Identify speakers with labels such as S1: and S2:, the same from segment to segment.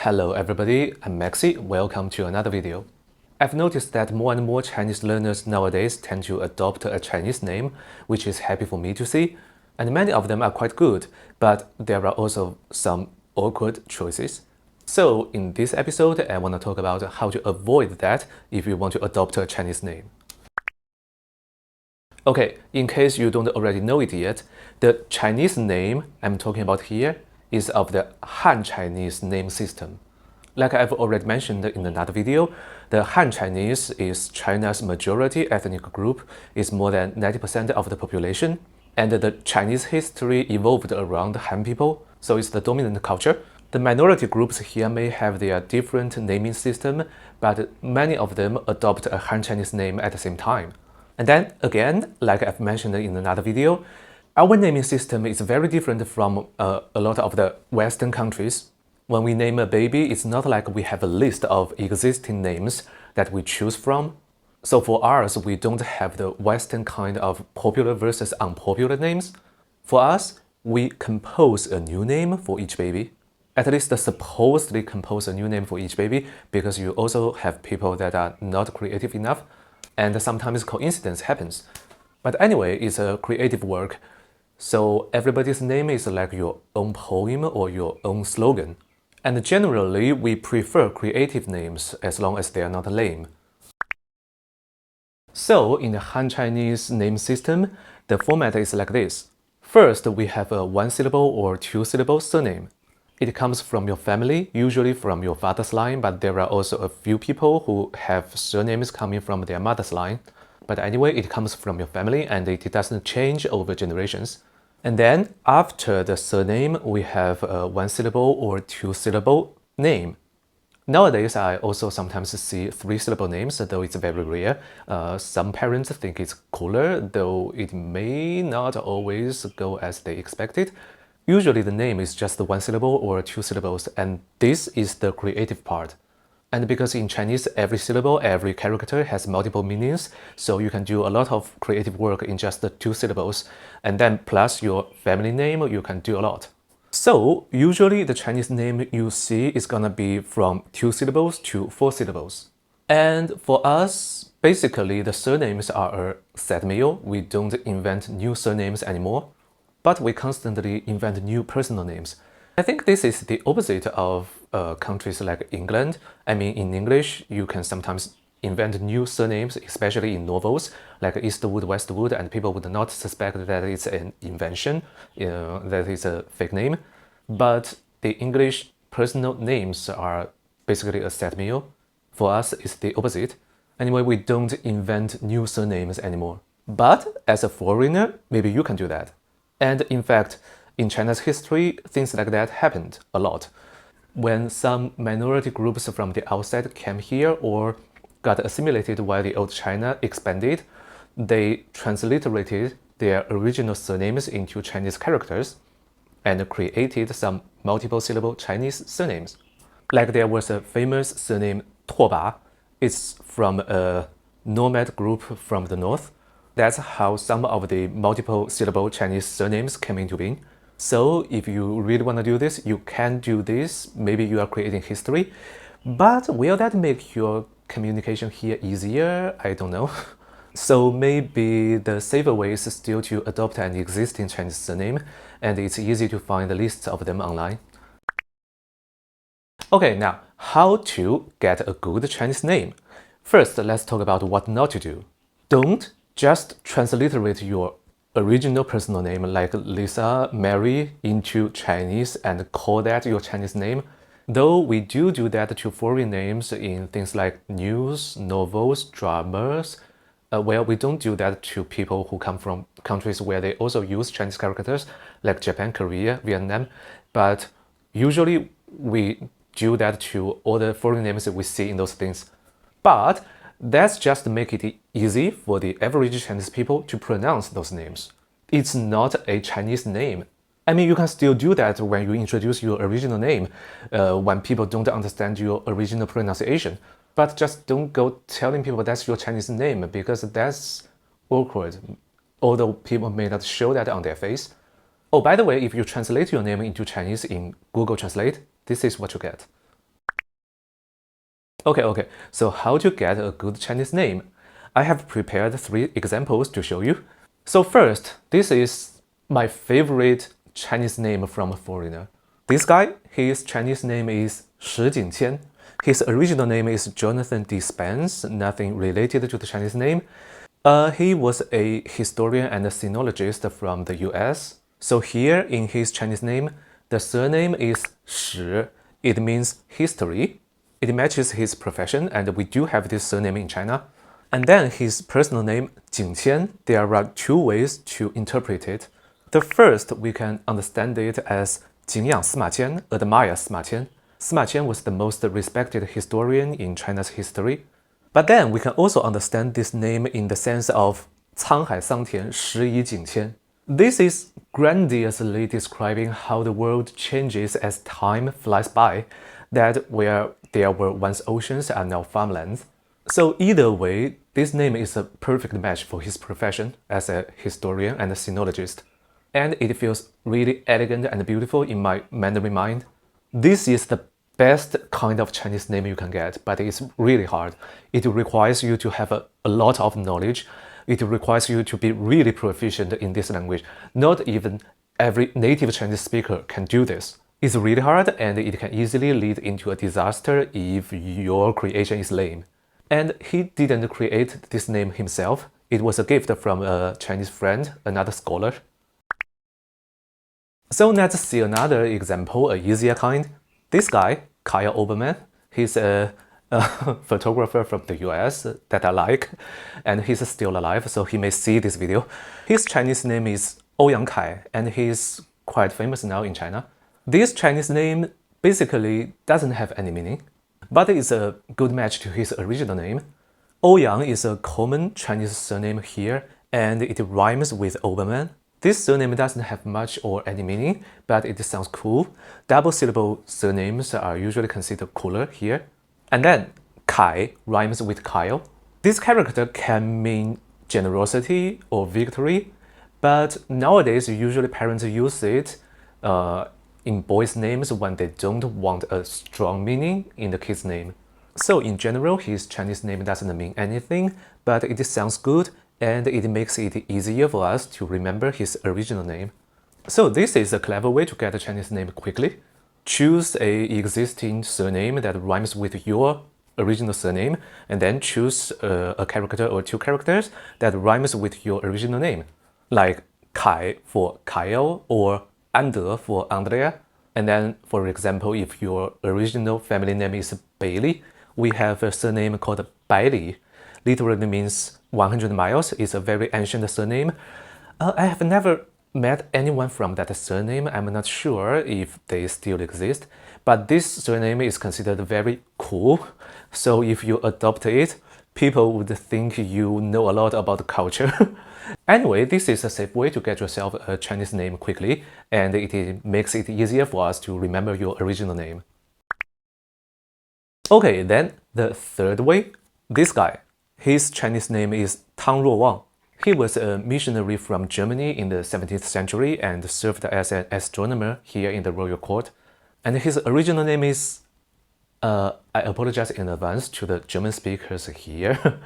S1: Hello everybody, I'm Maxi. Welcome to another video. I've noticed that more and more Chinese learners nowadays tend to adopt a Chinese name, which is happy for me to see, and many of them are quite good, but there are also some awkward choices. So in this episode, I want to talk about how to avoid that if you want to adopt a Chinese name. Okay, in case you don't already know it yet, the Chinese name I'm talking about here is of the Han Chinese name system. Like I've already mentioned in another video, the Han Chinese is China's majority ethnic group, is more than 90% of the population, and the Chinese history evolved around Han people, so it's the dominant culture. The minority groups here may have their different naming system, but many of them adopt a Han Chinese name at the same time. And then again, like I've mentioned in another video, our naming system is very different from a lot of the Western countries. When we name a baby, it's not like we have a list of existing names that we choose from. So for ours, we don't have the Western kind of popular versus unpopular names. For us, we compose a new name for each baby. At least supposedly compose a new name for each baby, because you also have people that are not creative enough, and sometimes coincidence happens. But anyway, it's a creative work, so everybody's name is like your own poem or your own slogan. And generally, we prefer creative names as long as they are not lame. So in the Han Chinese name system, the format is like this. First, we have a one-syllable or two-syllable surname. It comes from your family, usually from your father's line, but there are also a few people who have surnames coming from their mother's line. But anyway, it comes from your family and it doesn't change over generations. And then after the surname, we have a one-syllable or two-syllable name. Nowadays, I also sometimes see three-syllable names, though it's very rare. Some parents think it's cooler, though it may not always go as they expected. Usually the name is just one syllable or two syllables, and this is the creative part. And because in Chinese, every syllable, every character has multiple meanings, so you can do a lot of creative work in just the two syllables. And then plus your family name, you can do a lot. So usually the Chinese name you see is gonna be from two syllables to four syllables. And for us, basically the surnames are a set meal. We don't invent new surnames anymore, but we constantly invent new personal names. I think this is the opposite of countries like England. I mean, in English, you can sometimes invent new surnames, especially in novels like Eastwood, Westwood, and people would not suspect that it's an invention, that it's a fake name. But the English personal names are basically a set meal. For us, it's the opposite. Anyway, we don't invent new surnames anymore. But as a foreigner, maybe you can do that. And in fact, in China's history, things like that happened a lot. When some minority groups from the outside came here or got assimilated while the old China expanded, they transliterated their original surnames into Chinese characters and created some multiple syllable Chinese surnames. Like there was a famous surname Tuoba. It's from a nomad group from the north. That's how some of the multiple syllable Chinese surnames came into being. So if you really want to do this, you can do this. Maybe you are creating history. But will that make your communication here easier? I don't know. So maybe the safer way is still to adopt an existing Chinese surname, and it's easy to find the lists of them online. Okay, now how to get a good Chinese name? First, let's talk about what not to do. Don't just transliterate your original personal name like Lisa, Mary into Chinese and call that your Chinese name. Though we do that to foreign names in things like news, novels, dramas, well, we don't do that to people who come from countries where they also use Chinese characters like Japan, Korea, Vietnam, but usually we do that to all the foreign names that we see in those things. But that's just to make it easy for the average Chinese people to pronounce those names. It's not a Chinese name. I mean, you can still do that when you introduce your original name, when people don't understand your original pronunciation. But just don't go telling people that's your Chinese name, because that's awkward, although people may not show that on their face. Oh, by the way, if you translate your name into Chinese in Google Translate, this is what you get. Okay, so how to get a good Chinese name? I have prepared 3 examples to show you. So first, this is my favorite Chinese name from a foreigner. This guy, his Chinese name is Shi Jingqian. His original name is Jonathan D. Spence, nothing related to the Chinese name. He was a historian and a sinologist from the US. So here in his Chinese name, the surname is Shi. It means history. It matches his profession, and we do have this surname in China. And then his personal name, Jingqian, there are 2 ways to interpret it. The first, we can understand it as 敬仰司马迁, admire Sima Qian. Sima Qian was the most respected historian in China's history. But then we can also understand this name in the sense of 沧海桑田时以景迁. This is grandiosely describing how the world changes as time flies by, that where there were once oceans are now farmlands. So either way, this name is a perfect match for his profession as a historian and a sinologist. And it feels really elegant and beautiful in my Mandarin mind. This is the best kind of Chinese name you can get, but it's really hard. It requires you to have a lot of knowledge. It requires you to be really proficient in this language. Not even every native Chinese speaker can do this. It's really hard, and it can easily lead into a disaster if your creation is lame. And he didn't create this name himself. It was a gift from a Chinese friend, another scholar. So let's see another example, a easier kind. This guy, Kyle Oberman, he's a photographer from the US that I like, and he's still alive, so he may see this video. His Chinese name is Ouyang Kai, and he's quite famous now in China. This Chinese name basically doesn't have any meaning, but it's a good match to his original name. Ouyang is a common Chinese surname here, and it rhymes with Oberman. This surname doesn't have much or any meaning, but it sounds cool. Double-syllable surnames are usually considered cooler here. And then Kai rhymes with Kyle. This character can mean generosity or victory, but nowadays usually parents use it in boys' names when they don't want a strong meaning in the kid's name. So in general, his Chinese name doesn't mean anything, but it sounds good, and it makes it easier for us to remember his original name. So this is a clever way to get a Chinese name quickly. Choose a existing surname that rhymes with your original surname, and then choose a character or 2 characters that rhymes with your original name, like Kai for Kyle or Ander for Andrea. And then, for example, if your original family name is Bailey, we have a surname called Baili. Literally means 100 miles. It's a very ancient surname. I have never met anyone from that surname. I'm not sure if they still exist, but this surname is considered very cool. So if you adopt it, people would think you know a lot about culture. Anyway, this is a safe way to get yourself a Chinese name quickly, and it makes it easier for us to remember your original name. Okay, then the third way, this guy. His Chinese name is Tang Ruowang. He was a missionary from Germany in the 17th century and served as an astronomer here in the royal court. And his original name is... I apologize in advance to the German speakers here.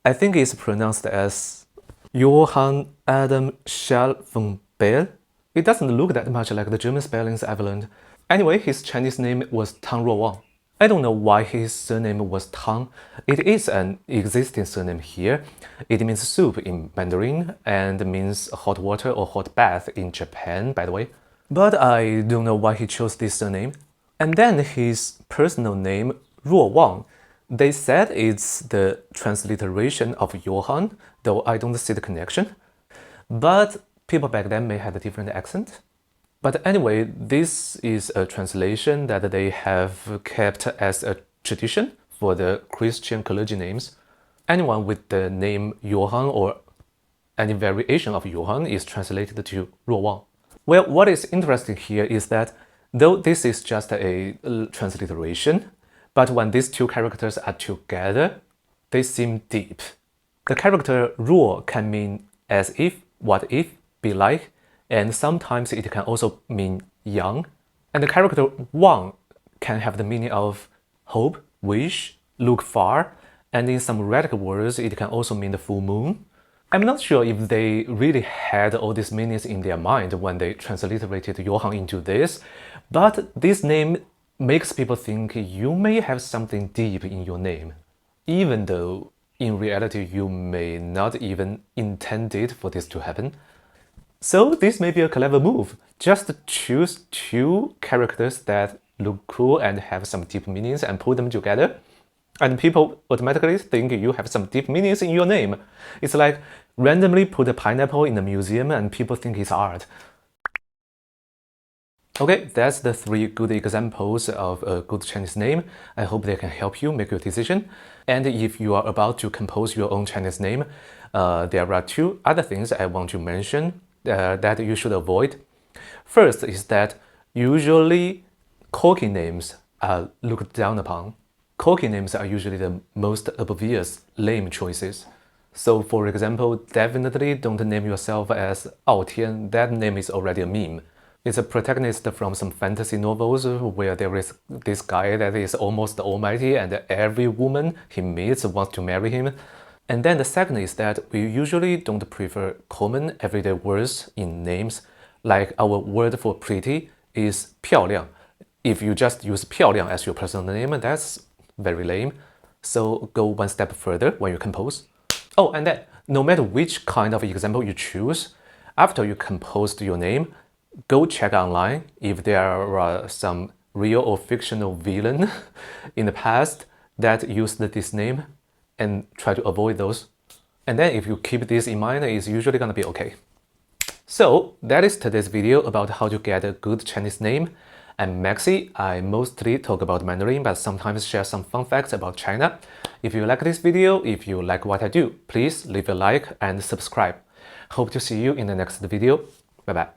S1: I think it's pronounced as Johann Adam Schall von Bell. It doesn't look that much like the German spellings I've learned. Anyway, his Chinese name was Tang Ruowang. I don't know why his surname was Tang. It is an existing surname here. It means soup in Mandarin and means hot water or hot bath in Japan, by the way. But I don't know why he chose this surname. And then his personal name, Ruo Wang. They said it's the transliteration of Johann, though I don't see the connection. But people back then may have a different accent. But anyway, this is a translation that they have kept as a tradition for the Christian clergy names. Anyone with the name Johann or any variation of Johann is translated to Ruo Wang. Well, what is interesting here is that though this is just a transliteration, but when these 2 characters are together, they seem deep. The character Ruo can mean as if, what if, be like, and sometimes it can also mean young. And the character Wang can have the meaning of hope, wish, look far, and in some radical words, it can also mean the full moon. I'm not sure if they really had all these meanings in their mind when they transliterated Johann into this, but this name makes people think you may have something deep in your name, even though in reality you may not even intended for this to happen. So this may be a clever move. Just choose two characters that look cool and have some deep meanings and put them together, and people automatically think you have some deep meanings in your name. It's like randomly put a pineapple in a museum and people think it's art. Okay, that's the 3 good examples of a good Chinese name. I hope they can help you make your decision. And if you are about to compose your own Chinese name, there are 2 other things I want to mention that you should avoid. First is that usually corky names are looked down upon. Corky names are usually the most obvious lame choices. So for example, definitely don't name yourself as Ao Tian. That name is already a meme. It's a protagonist from some fantasy novels where there is this guy that is almost almighty and every woman he meets wants to marry him. And then the second is that we usually don't prefer common everyday words in names. Like our word for pretty is 漂亮. If you just use 漂亮 as your personal name, that's very lame. So go one step further when you compose. Oh, and then no matter which kind of example you choose, after you composed your name, go check online if there are some real or fictional villain in the past that used this name and try to avoid those. And then if you keep this in mind, it's usually gonna be okay. So that is today's video about how to get a good Chinese name. I'm Maxi. I mostly talk about Mandarin, but sometimes share some fun facts about China. If you like this video, if you like what I do, please leave a like and subscribe. Hope to see you in the next video. Bye bye.